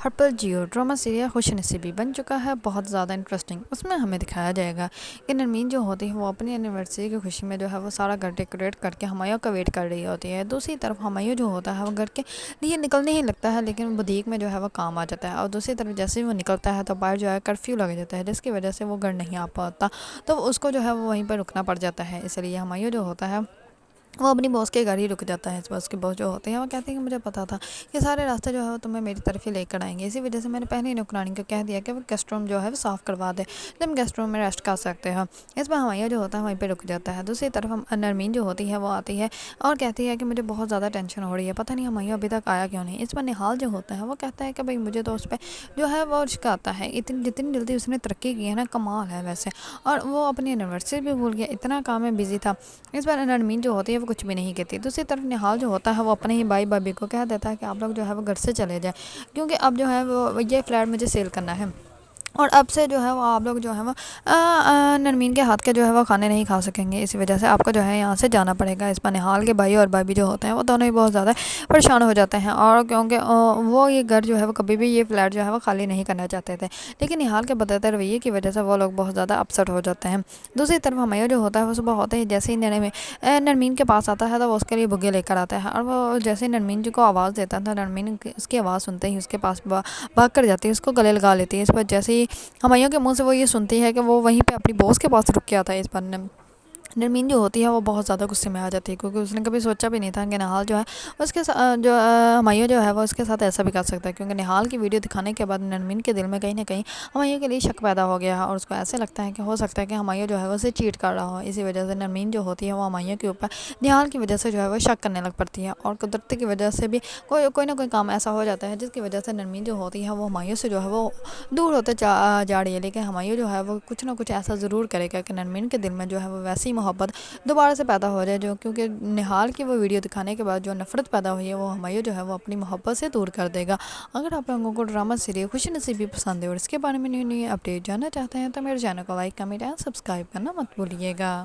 ہر پل Jio drama serial خوش نصیبی بن چکا ہے، بہت زیادہ انٹرسٹنگ۔ اس میں ہمیں دکھایا جائے گا کہ نرمین جو ہوتی ہے وہ اپنی اینیورسری کی خوشی میں جو ہے وہ سارا گھر ڈیکوریٹ کر کے ہمایوں کا ویٹ کر رہی ہوتی ہے۔ دوسری طرف ہمایوں جو ہوتا ہے وہ گھر کے لیے نکلنے ہی لگتا ہے، لیکن بوتیک میں جو ہے وہ کام آ جاتا ہے، اور دوسری طرف جیسے ہی وہ نکلتا ہے تو باہر جو ہے کرفیو لگ جاتا ہے، جس کی وجہ سے وہ گھر نہیں آ پاتا، تو اس کو جو ہے وہ وہیں پہ رکنا پڑ جاتا ہے۔ اس لیے ہمایوں جو ہوتا ہے وہ اپنی باس کے گھر ہی رک جاتا ہے۔ اس باس کے باس جو ہوتے ہیں وہ کہتے ہیں کہ مجھے پتا تھا کہ سارے راستے جو ہے وہ تمہیں میری طرف ہی لے کر آئیں گے، اسی وجہ سے میں نے پہلے ہی نوکرانی کو کہہ دیا کہ وہ گیسٹ روم جو ہے وہ صاف کروا دے، تم گیسٹ روم میں ریسٹ کر سکتے ہو۔ اس میں ہمایوں جو ہوتا ہے وہیں پہ رک جاتا ہے۔ دوسری طرف نرمین جو ہوتی ہے وہ آتی ہے اور کہتی ہے کہ مجھے بہت زیادہ ٹینشن ہو رہی ہے، پتہ نہیں ہمایوں ابھی تک آیا کیوں نہیں۔ اس پر نہال جو ہوتا ہے وہ کہتا ہے کہ بھائی مجھے تو اس پہ جو ہے وہ رشک آتا ہے، جتنی جلدی اس نے ترقی کی ہے نا، کمال ہے ویسے، اور وہ اپنی اینیورسری بھی بھول گیا، اتنا کام میں بزی تھا۔ اس پر نرمین جو ہوتی ہے وہ کچھ بھی نہیں کہتی۔ دوسری طرف نہال جو ہوتا ہے وہ اپنے ہی بھائی بھابھی کو کہہ دیتا ہے کہ آپ لوگ جو ہے وہ گھر سے چلے جائیں، کیونکہ اب جو ہے وہ یہ فلیٹ مجھے سیل کرنا ہے، اور اب سے جو ہے وہ آپ لوگ جو ہے وہ نرمین کے ہاتھ کے جو ہے وہ کھانے نہیں کھا سکیں گے، اسی وجہ سے آپ کو جو ہے یہاں سے جانا پڑے گا۔ اس پر نہال کے بھائی اور بھابھی جو ہوتے ہیں وہ دونوں ہی بہت زیادہ پریشان ہو جاتے ہیں، اور کیونکہ وہ یہ گھر جو ہے وہ کبھی بھی یہ فلیٹ جو ہے وہ خالی نہیں کرنا چاہتے تھے، لیکن نہال کے بدلتے رویے کی وجہ سے وہ لوگ بہت زیادہ اپسٹ ہو جاتے ہیں۔ دوسری طرف ہمایوں جو ہوتا ہے وہ صبح ہوتے ہی جیسے ہی نرمین کے پاس آتا ہے تو وہ اس کے لیے بگے لے کر آتا ہے، اور وہ جیسے ہی نرمین جی کو آواز دیتا تھا، نرمین اس کی آواز سنتے ہی اس کے پاس بھاگ کر جاتی ہے، اس کو گلے لگا لیتی ہے۔ اس پر جیسے ہی ہمایوں کے منہ سے وہ یہ سنتی ہے کہ وہ وہیں پہ اپنی باس کے پاس رک گیا تھا، اس پر نرمین جو ہوتی ہے وہ بہت زیادہ غصے میں آ جاتی ہے، کیونکہ اس نے کبھی سوچا بھی نہیں تھا کہ نہال جو ہے اس کے ساتھ جو ہمایوں جو ہے وہ اس کے ساتھ ایسا بھی کر سکتا ہے، کیونکہ نہال کی ویڈیو دکھانے کے بعد نرمین کے دل میں کہیں نہ کہیں ہمایوں کے لیے شک پیدا ہو گیا ہے، اور اس کو ایسے لگتا ہے کہ ہو سکتا ہے کہ ہمایوں جو ہے وہ اسے چیٹ کر رہا ہو۔ اسی وجہ سے نرمین جو ہوتی ہے وہ ہمایوں کے اوپر نہال کی وجہ سے جو ہے وہ شک کرنے لگ پڑتی ہے، اور قدرتی کی وجہ سے بھی کوئی نہ کوئی کام ایسا ہو جاتا ہے جس کی وجہ سے نرمین جو ہوتی ہے وہ ہمایوں سے جو ہے وہ دور ہوتے جا رہی ہے، لیکن ہمایوں جو ہے وہ کچھ نہ کچھ ایسا ضرور کرے گا کہ نرمین کے دل میں جو ہے وہ ویسی محبت دوبارہ سے پیدا ہو جائے، جو کیونکہ نہال کی وہ ویڈیو دکھانے کے بعد جو نفرت پیدا ہوئی ہے وہ ہمایوں جو ہے وہ اپنی محبت سے دور کر دے گا۔ اگر آپ لوگوں کو ڈرامہ سیریل خوش نصیبی پسند ہے اور اس کے بارے میں نئی اپڈیٹ جاننا چاہتے ہیں تو میرے چینل کو لائک، کمنٹ اینڈ سبسکرائب کرنا مت بھولیے گا۔